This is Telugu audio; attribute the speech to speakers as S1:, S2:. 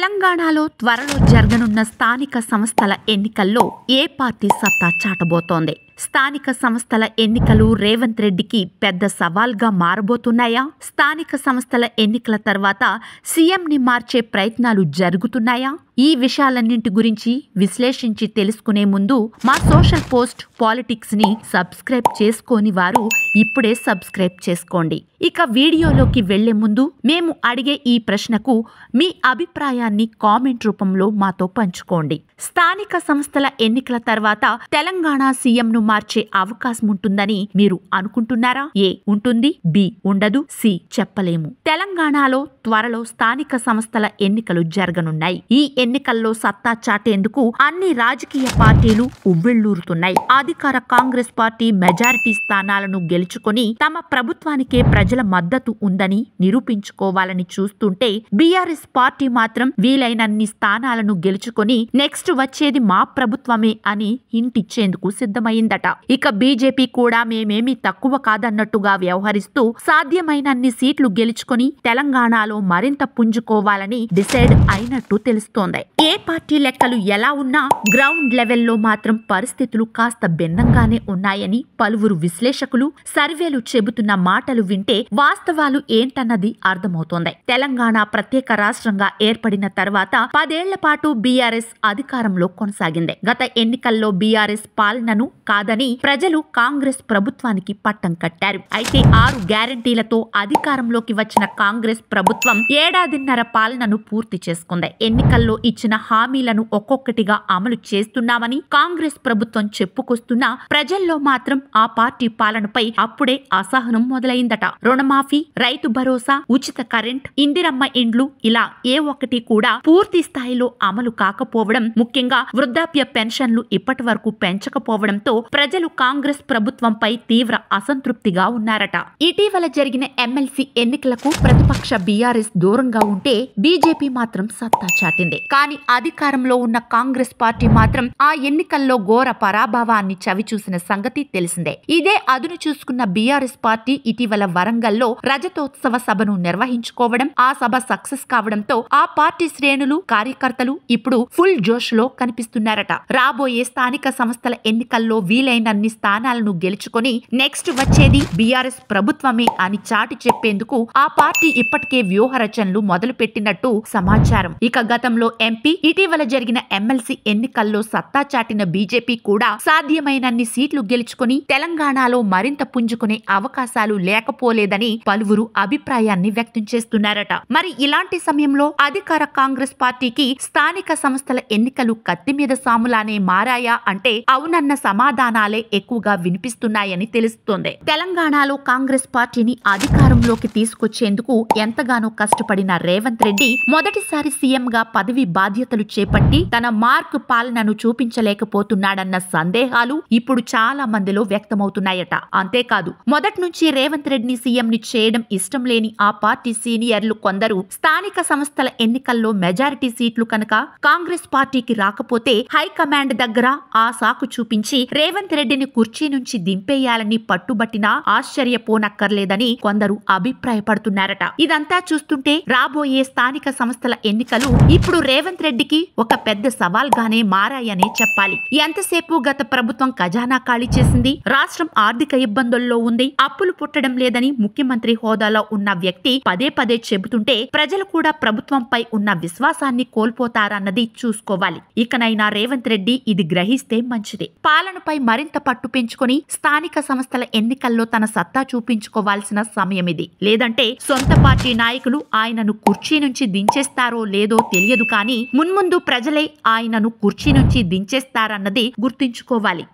S1: తెలంగాణలో త్వరలో జరగనున్న స్థానిక సంస్థల ఎన్నికల్లో ఏ పార్టీ సత్తా చాటబోతోంది? స్థానిక సంస్థల ఎన్నికలు రేవంత్ రెడ్డికి పెద్ద సవాల్గా మారబోతున్నాయా? స్థానిక సంస్థల ఎన్నికల తర్వాత సీఎంని మార్చే ప్రయత్నాలు జరుగుతున్నాయా? ఈ విషయాలన్నింటి గురించి విశ్లేషించి తెలుసుకునే ముందు మా సోషల్ పోస్ట్ పాలిటిక్స్ ని సబ్స్క్రైబ్ చేసుకోని వారు ఇప్పుడే సబ్స్క్రైబ్ చేసుకోండి. ఇక వీడియోలోకి వెళ్లే ముందు మేము అడిగే ఈ ప్రశ్నకు మీ అభిప్రాయాన్ని కామెంట్ రూపంలో మాతో పంచుకోండి. స్థానిక సంస్థల ఎన్నికల తర్వాత తెలంగాణ సీఎంను మార్చే అవకాశం ఉంటుందని మీరు అనుకుంటున్నారా? ఏ ఉంటుంది, బి ఉండదు, సి చెప్పలేము. తెలంగాణలో త్వరలో స్థానిక సంస్థల ఎన్నికలు జరగనున్నాయి. ఈ ఎన్నికల్లో సత్తా చాటేందుకు అన్ని రాజకీయ పార్టీలు ఉవ్విళ్లూరుతున్నాయి. అధికార కాంగ్రెస్ పార్టీ మెజారిటీ స్థానాలను గెలుచుకొని తమ ప్రభుత్వానికే ప్రజల మద్దతు ఉందని నిరూపించుకోవాలని చూస్తుంటే బీఆర్ఎస్ పార్టీ మాత్రం వీలైనన్ని స్థానాలను గెలుచుకొని నెక్స్ట్ వచ్చేది మా ప్రభుత్వమే అని హింటిచ్చేందుకు సిద్ధమైందట. ఇక బీజేపీ కూడా మేమేమీ తక్కువ కాదన్నట్టుగా వ్యవహరిస్తూ సాధ్యమైనన్ని సీట్లు గెలుచుకొని తెలంగాణలో మరింత పుంజుకోవాలని డిసైడ్ అయినట్టు తెలుస్తోంది. ఏ పార్టీ లెక్కలు ఎలా ఉన్నా గ్రౌండ్ లెవెల్లో మాత్రం పరిస్థితులు కాస్త భిన్నంగానే ఉన్నాయని పలువురు విశ్లేషకులు సర్వేలు చెబుతున్న మాటలు వింటే వాస్తవాలు ఏంటన్నది అర్థమవుతోంది. తెలంగాణ ప్రత్యేక రాష్ట్రంగా ఏర్పడిన తర్వాత 10 ఏళ్ల పాటు బీఆర్ఎస్ అధికారంలో కొనసాగింది. గత ఎన్నికల్లో బీఆర్ఎస్ పాలనను కాదని ప్రజలు కాంగ్రెస్ ప్రభుత్వానికి పట్టం కట్టారు. అయితే 6 గ్యారంటీలతో అధికారంలోకి వచ్చిన కాంగ్రెస్ ప్రభుత్వం ఏడాదిన్నర పాలనను పూర్తి చేసుకుంది. ఎన్నికల్లో ఇచ్చిన హామీలను ఒక్కొక్కటిగా అమలు చేస్తున్నామని కాంగ్రెస్ ప్రభుత్వం చెప్పుకొస్తున్నా ప్రజల్లో మాత్రం ఆ పార్టీ పాలనపై అప్పుడే అసహనం మొదలైందట. రుణమాఫీ, రైతు భరోసా, ఉచిత కరెంట్, ఇందిరమ్మ ఇండ్లు ఇలా ఏ ఒక్కటి కూడా పూర్తి స్థాయిలో అమలు కాకపోవడం, ముఖ్యంగా వృద్ధాప్య పెన్షన్లు ఇప్పటి వరకు పెంచకపోవడంతో ప్రజలు కాంగ్రెస్ ప్రభుత్వంపై తీవ్ర అసంతృప్తిగా ఉన్నారట. ఇటీవల జరిగిన ఎమ్మెల్సీ ఎన్నికలకు ప్రతిపక్ష బీఆర్ఎస్ దూరంగా ఉంటే బీజేపీ మాత్రం సత్తా చాటింది. కానీ అధికారంలో ఉన్న కాంగ్రెస్ పార్టీ మాత్రం ఆ ఎన్నికల్లో ఘోర పరాభవాన్ని చవిచూసిన సంగతి తెలిసిందే. ఇదే అదును చూసుకున్న బీఆర్ఎస్ పార్టీ ఇటీవల వరంగల్లో రజతోత్సవ సభను నిర్వహించుకోవడం, ఆ సభ సక్సెస్ కావడంతో ఆ పార్టీ శ్రేణులు, కార్యకర్తలు ఇప్పుడు ఫుల్ జోష్ లో కనిపిస్తున్నారట. రాబోయే స్థానిక సంస్థల ఎన్నికల్లో వీలైనన్ని స్థానాలను గెలుచుకొని నెక్స్ట్ వచ్చేది బీఆర్ఎస్ ప్రభుత్వమే అని చాటి చెప్పేందుకు ఆ పార్టీ ఇప్పటికే వ్యూహ రచనలు మొదలు పెట్టినట్టు సమాచారం. ఇక గతంలో ఎంపీ, ఇటీవల జరిగిన ఎమ్మెల్సీ ఎన్నికల్లో సత్తా చాటిన బీజేపీ కూడా సాధ్యమైనన్ని సీట్లు గెలుచుకొని తెలంగాణలో మరింత పుంజుకునే అవకాశాలు లేకపోలేదని పలువురు అభిప్రాయాన్ని వ్యక్తం చేస్తున్నారట. మరి ఇలాంటి సమయంలో అధికార కాంగ్రెస్ పార్టీకి స్థానిక సంస్థల ఎన్నికలు కత్తి మీద సాములానే మారాయా అంటే అవునన్న సమాధానాలే ఎక్కువగా వినిపిస్తున్నాయని తెలుస్తోంది. తెలంగాణలో కాంగ్రెస్ పార్టీని అధికారంలోకి తీసుకొచ్చేందుకు ఎంతగానో కష్టపడిన రేవంత్ రెడ్డి మొదటిసారి సీఎంగా పదవి బాధ్యతలు చేపట్టి తన మార్క్ పాలనను చూపించలేకపోతున్నాడన్న సందేహాలు ఇప్పుడు చాలా మందిలో వ్యక్తమవుతున్నాయట. అంతేకాదు, మొదటి నుంచి రేవంత్ రెడ్డిని సీఎంని చేయడం ఇష్టం లేని ఆ పార్టీ సీనియర్లు కొందరు స్థానిక సంస్థల ఎన్నికల్లో మెజారిటీ సీట్లు కనుక కాంగ్రెస్ పార్టీకి రాకపోతే హైకమాండ్ దగ్గర ఆ సాకు చూపించి రేవంత్ రెడ్డిని కుర్చీ నుంచి దింపేయాలని పట్టుబట్టినా ఆశ్చర్యపోనక్కర్లేదని కొందరు అభిప్రాయపడుతున్నారట. ఇదంతా చూస్తుంటే రాబోయే స్థానిక సంస్థల ఎన్నికలు ఇప్పుడు రేవంత్ రెడ్డికి ఒక పెద్ద సవాల్గానే మారాయనే చెప్పాలి. ఎంతసేపు గత ప్రభుత్వం ఖజానా ఖాళీ చేసింది, రాష్ట్రం ఆర్థిక ఇబ్బందుల్లో ఉంది, అప్పులు పుట్టడం లేదని ముఖ్యమంత్రి హోదాలో ఉన్న వ్యక్తి పదే పదే చెబుతుంటే ప్రజలు కూడా ప్రభుత్వంపై ఉన్న విశ్వాసాన్ని కోల్పోతారన్నది చూసుకోవాలి. ఇకనైనా రేవంత్ రెడ్డి ఇది గ్రహిస్తే మంచిది. పాలనపై మరింత పట్టు పెంచుకొని స్థానిక సంస్థల ఎన్నికల్లో తన సత్తా చూపించుకోవాల్సిన సమయం ఇది. లేదంటే సొంత పార్టీ నాయకులు ఆయనను కుర్చీ నుంచి దించేస్తారో లేదో తెలియదు, కానీ మున్ముందు ప్రజలే ఆయనను కుర్చీ నుంచి దించేస్తారన్నది గుర్తుంచుకోవాలి.